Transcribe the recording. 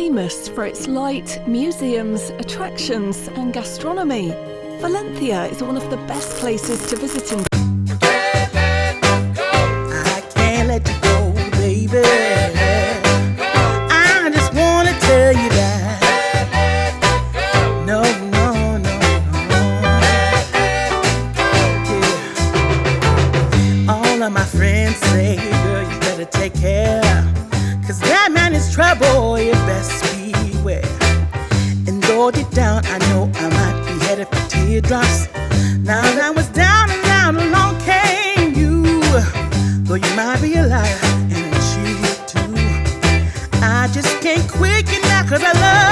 famous for its light, museums, attractions and gastronomy. Valencia is one of the best places to visit in. I can't let you go, baby. I just wanna tell you that. No, no, no, no. Yeah. All of my friends say, girl, you better take care. 'Cause that man is trouble, you best beware. And though deep down, I know I might be headed for teardrops. Now that I was down and down, along came you. Though you might be a liar and a cheat too, I just can't quit you now 'cause I love